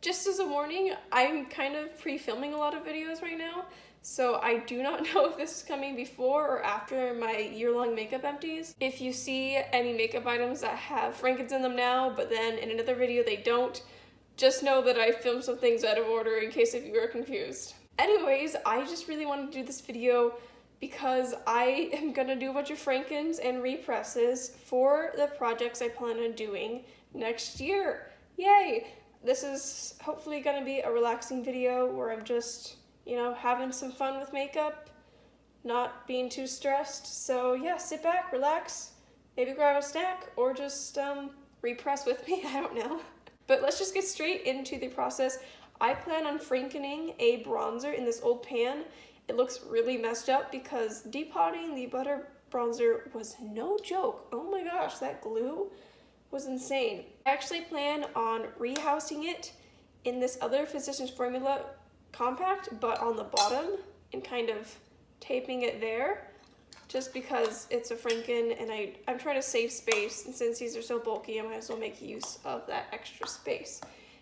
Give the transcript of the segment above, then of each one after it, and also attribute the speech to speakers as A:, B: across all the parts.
A: Just as a warning, I'm kind of pre-filming a lot of videos right now, so I do not know if this is coming before or after my year-long makeup empties. If you see any makeup items that have Frankens in them now, but then in another video they don't, just know that I filmed some things out of order in case if you were confused. Anyways, I just really wanted to do this video because I am gonna do a bunch of Frankens and represses for the projects I plan on doing next year. Yay! This is hopefully gonna be a relaxing video where I'm just, you know, having some fun with makeup, not being too stressed. So yeah, sit back, relax, maybe grab a snack, or just repress with me, I don't know. But let's just get straight into the process. I plan on Frankening a bronzer in this old pan. It looks really messed up because depotting the butter bronzer was no joke. Oh my gosh, that glue was insane. I actually plan on rehousing it in this other Physicians Formula compact, but on the bottom, and kind of taping it there, just because it's a Franken and I'm trying to save space, and since these are so bulky, I might as well make use of that extra space.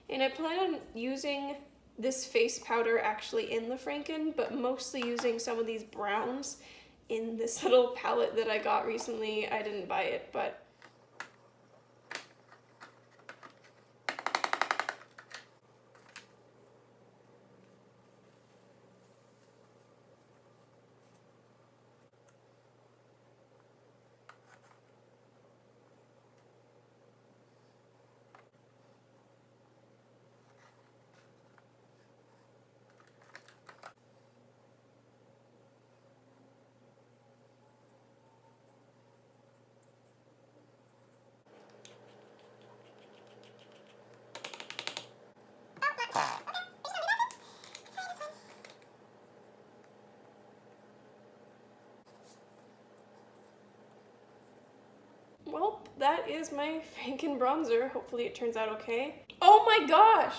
A: And I plan on using this face powder actually in the Franken, but mostly using some of these browns in this little palette that I got recently. I didn't buy it, but well, that is my Franken bronzer. Hopefully it turns out okay. Oh my gosh!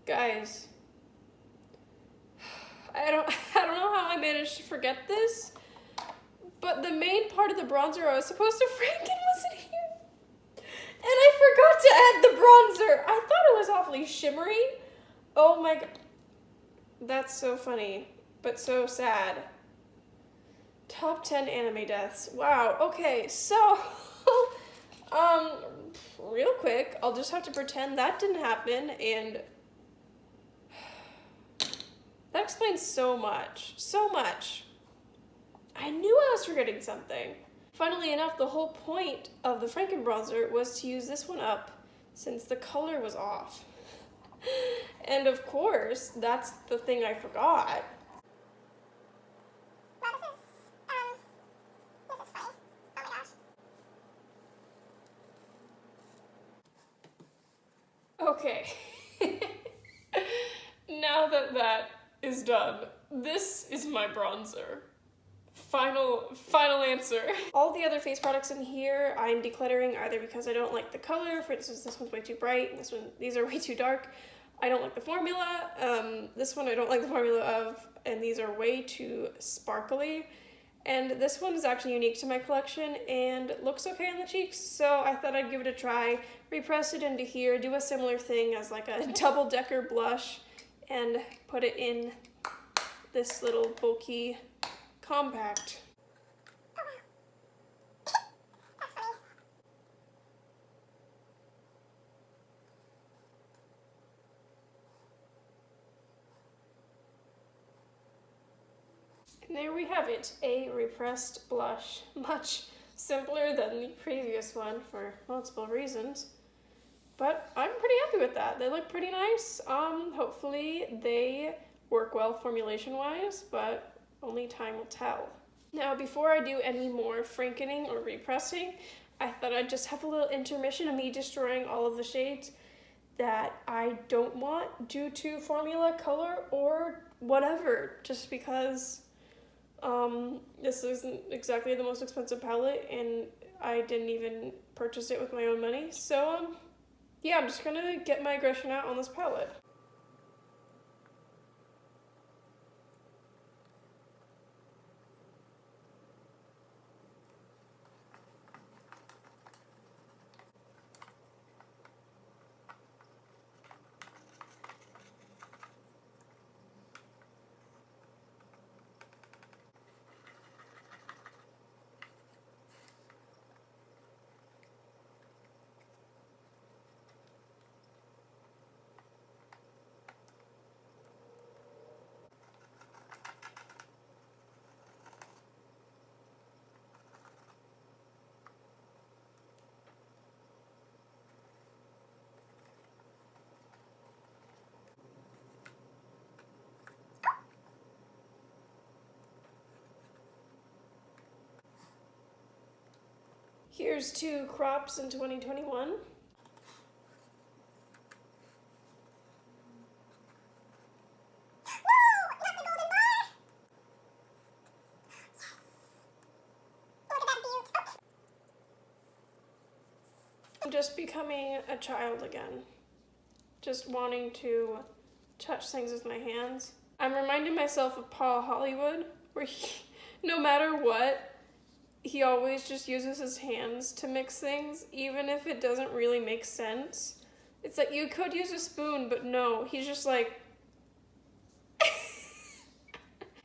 A: Guys, I don't know how I managed to forget this, but the main part of the bronzer I was supposed to Franken wasn't here. And I forgot to add the bronzer. I thought it was awfully shimmery. Oh my god. That's so funny, but so sad. Top 10 anime deaths. Wow, okay, so, real quick, I'll just have to pretend that didn't happen, and that explains so much, so much. I knew I was forgetting something. Funnily enough, the whole point of the Franken bronzer was to use this one up since the color was off. And of course, that's the thing I forgot. Okay, now that that is done, this is my bronzer. Final answer. All the other face products in here I'm decluttering either because I don't like the color. For instance, this one's way too bright, these are way too dark. I don't like the formula. This one I don't like the formula of, and these are way too sparkly. And this one is actually unique to my collection and looks okay on the cheeks, so I thought I'd give it a try. Repress it into here, do a similar thing as like a double-decker blush, and put it in this little bulky compact. And there we have it, a repressed blush. Much simpler than the previous one for multiple reasons. But I'm pretty happy with that. They look pretty nice. Hopefully they work well formulation-wise, but only time will tell. Now, before I do any more Frankening or repressing, I thought I'd just have a little intermission of me destroying all of the shades that I don't want due to formula, color, or whatever, just because this isn't exactly the most expensive palette, and I didn't even purchase it with my own money. So, yeah, I'm just gonna get my aggression out on this palette. Here's to crops in 2021. I'm just becoming a child again. Just wanting to touch things with my hands. I'm reminding myself of Paul Hollywood, where no matter what, he always just uses his hands to mix things, even if it doesn't really make sense. It's like, you could use a spoon, but no, he's just like...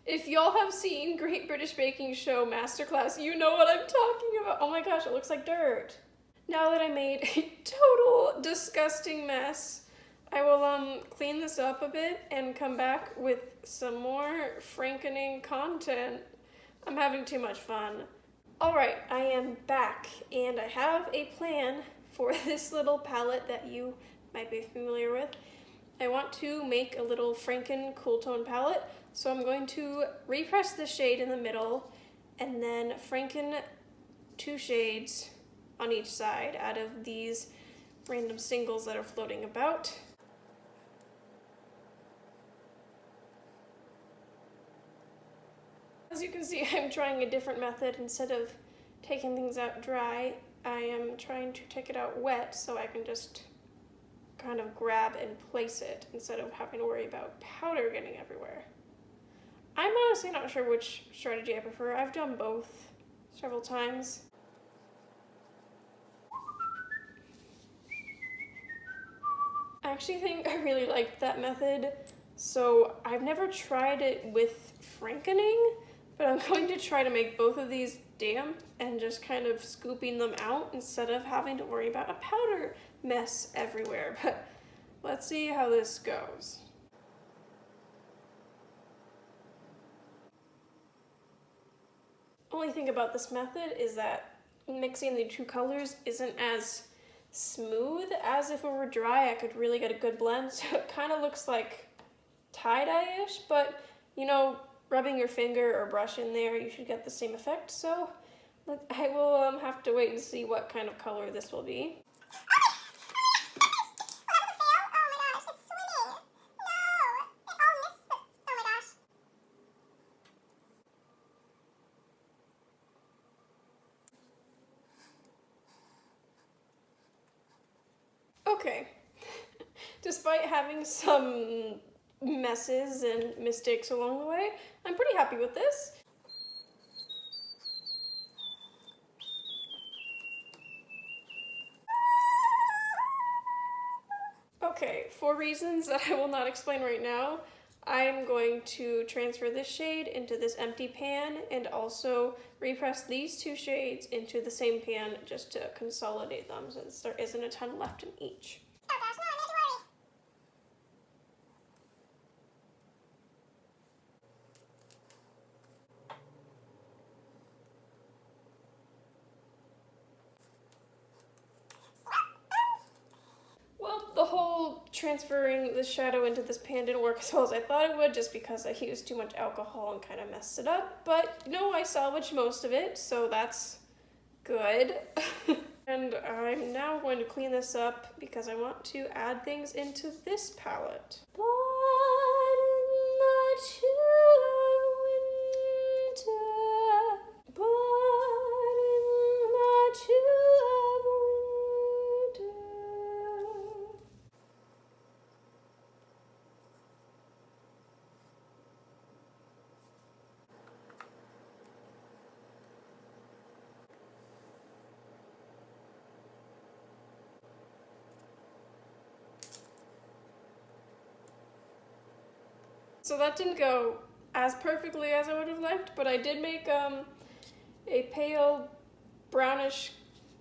A: If y'all have seen Great British Baking Show Masterclass, you know what I'm talking about. Oh my gosh, it looks like dirt. Now that I made a total disgusting mess, I will clean this up a bit and come back with some more Frankening content. I'm having too much fun. Alright, I am back, and I have a plan for this little palette that you might be familiar with. I want to make a little Franken cool tone palette, so I'm going to repress the shade in the middle, and then Franken 2 shades on each side out of these random singles that are floating about. As you can see, I'm trying a different method. Instead of taking things out dry, I am trying to take it out wet so I can just kind of grab and place it instead of having to worry about powder getting everywhere. I'm honestly not sure which strategy I prefer. I've done both several times. I actually think I really liked that method, so I've never tried it with Frankening, but I'm going to try to make both of these damp and just kind of scooping them out instead of having to worry about a powder mess everywhere. But let's see how this goes. Only thing about this method is that mixing the 2 colors isn't as smooth as if it were dry. I could really get a good blend, so it kind of looks like tie-dye-ish, but you know, rubbing your finger or brush in there, you should get the same effect. So I will have to wait and see what kind of color this will be. Okay, despite having some messes and mistakes along the way, I'm pretty happy with this. Okay, for reasons that I will not explain right now, I'm going to transfer this shade into this empty pan and also repress these 2 shades into the same pan just to consolidate them since there isn't a ton left in each.
B: Oh gosh, no, I'm not to worry.
A: Well, the whole transferring the shadow into this pan didn't work as well as I thought it would, just because I used too much alcohol and kind of messed it up. But no, I salvaged most of it, so that's good. And I'm now going to clean this up because I want to add things into this palette. But in the chill of winter, but in the chill of winter. So that didn't go as perfectly as I would have liked, but I did make a pale brownish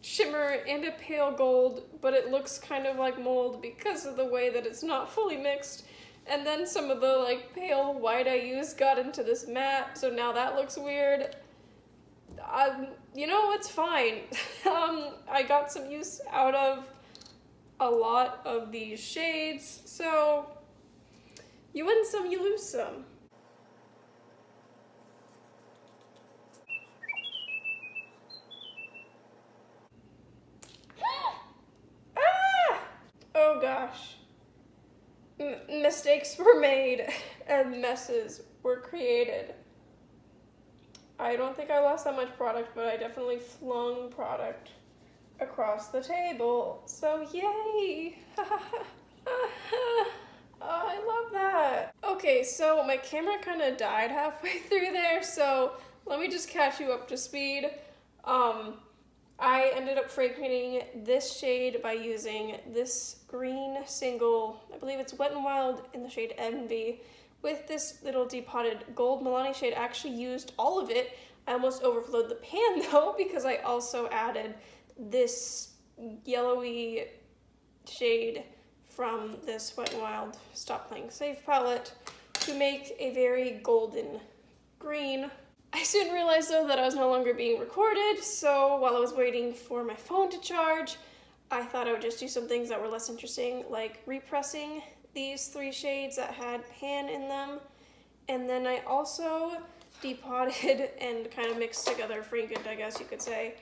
A: shimmer and a pale gold, but it looks kind of like mold because of the way that it's not fully mixed. And then some of the like pale white I used got into this matte, so now that looks weird. You know, it's fine. I got some use out of a lot of these shades, so you win some, you lose some. gosh. Mistakes were made and messes were created. I don't think I lost that much product, but I definitely flung product across the table. So yay! Oh, I love that. Okay, so my camera kind of died halfway through there, so let me just catch you up to speed. I ended up frankening this shade by using this green single, I believe it's Wet n Wild in the shade Envy, with this little depotted gold Milani shade. I actually used all of it. I almost overflowed the pan though, because I also added this yellowy shade from this Wet n Wild Stop Playing Safe palette to make a very golden green. I soon realized though that I was no longer being recorded, so while I was waiting for my phone to charge, I thought I would just do some things that were less interesting, like repressing these 3 shades that had pan in them. And then I also depotted and kind of mixed together, frankened, I guess you could say,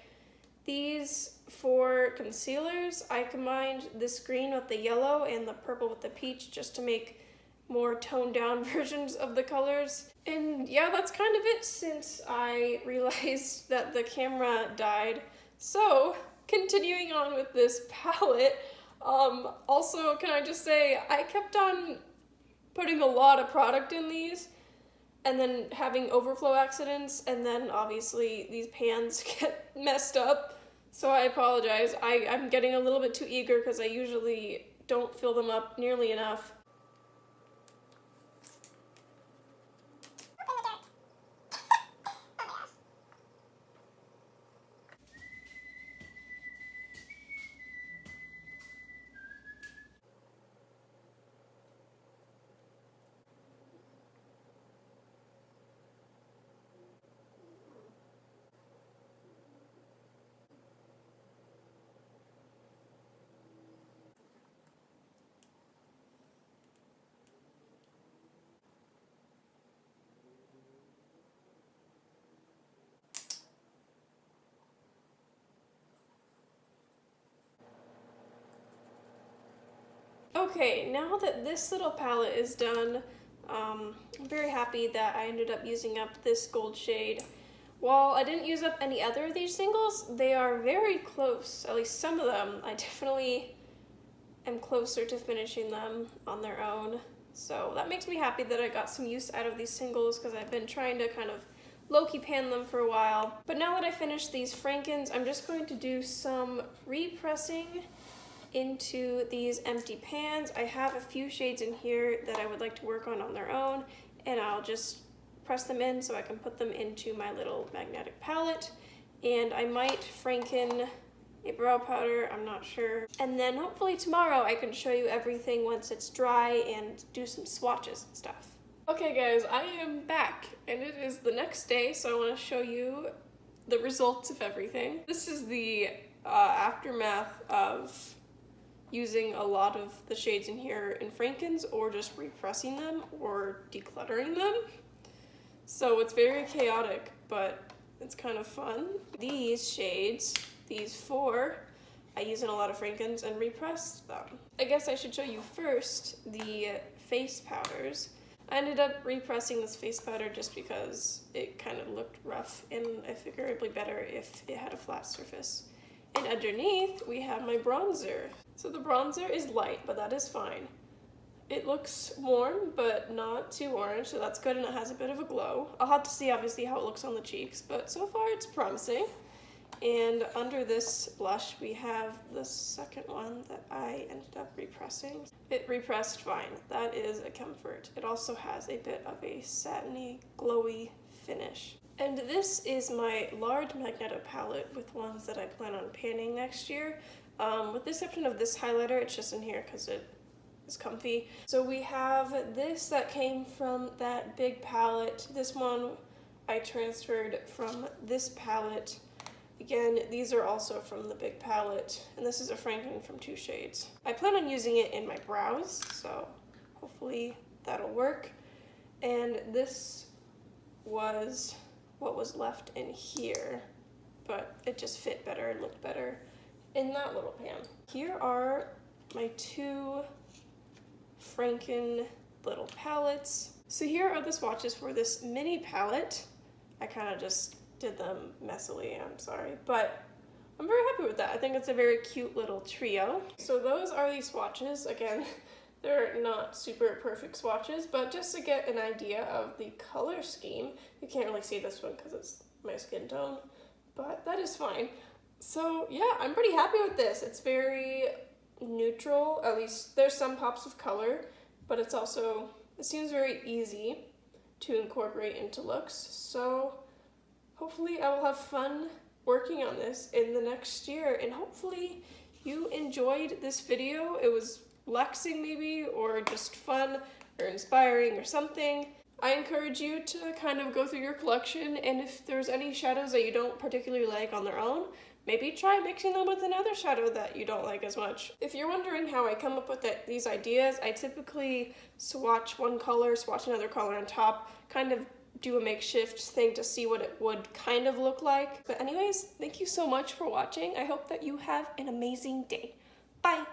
A: these 4 concealers. I combined this green with the yellow and the purple with the peach just to make more toned down versions of the colors. And yeah, that's kind of it since I realized that the camera died. So continuing on with this palette, also can I just say I kept on putting a lot of product in these and then having overflow accidents, and then obviously these pans get messed up. So I apologize. I'm getting a little bit too eager because I usually don't fill them up nearly enough. Okay, now that this little palette is done, I'm very happy that I ended up using up this gold shade. While I didn't use up any other of these singles, they are very close, at least some of them. I definitely am closer to finishing them on their own. So that makes me happy that I got some use out of these singles because I've been trying to kind of low-key pan them for a while. But now that I finished these Frankens, I'm just going to do some repressing into these empty pans. I have a few shades in here that I would like to work on their own, and I'll just press them in so I can put them into my little magnetic palette. And I might Franken a brow powder, I'm not sure. And then hopefully tomorrow I can show you everything once it's dry and do some swatches and stuff. Okay guys, I am back and it is the next day, so I want to show you the results of everything. This is the aftermath of using a lot of the shades in here in Frankens, or just repressing them or decluttering them. So it's very chaotic, but it's kind of fun. These shades, these 4, I use in a lot of Frankens and repressed them. I guess I should show you first the face powders. I ended up repressing this face powder just because it kind of looked rough, and I figured it'd be better if it had a flat surface. And underneath, we have my bronzer. So the bronzer is light, but that is fine. It looks warm, but not too orange, so that's good, and it has a bit of a glow. I'll have to see, obviously, how it looks on the cheeks, but so far it's promising. And under this blush, we have the second one that I ended up repressing. It repressed fine. That is a comfort. It also has a bit of a satiny, glowy finish. And this is my large Magneto palette with ones that I plan on panning next year. With the exception of this highlighter, it's just in here because it is comfy. So we have this that came from that big palette. This one I transferred from this palette. Again, these are also from the big palette, and this is a Franken from 2 shades. I plan on using it in my brows, so hopefully that'll work. And this was what was left in here, but it just fit better and looked better in that little pan. Here are my 2 Franken little palettes. So here are the swatches for this mini palette. I kind of just did them messily, I'm sorry, but I'm very happy with that. I think it's a very cute little trio. So those are the swatches. Again, they're not super perfect swatches, but just to get an idea of the color scheme. You can't really see this one because it's my skin tone, but that is fine. So yeah, I'm pretty happy with this. It's very neutral, at least there's some pops of color, but it seems very easy to incorporate into looks. So hopefully I will have fun working on this in the next year, and hopefully you enjoyed this video. It was relaxing maybe, or just fun or inspiring or something. I encourage you to kind of go through your collection, and if there's any shadows that you don't particularly like on their own, maybe try mixing them with another shadow that you don't like as much. If you're wondering how I come up with these ideas, I typically swatch one color, swatch another color on top, kind of do a makeshift thing to see what it would kind of look like. But anyways, thank you so much for watching. I hope that you have an amazing day. Bye!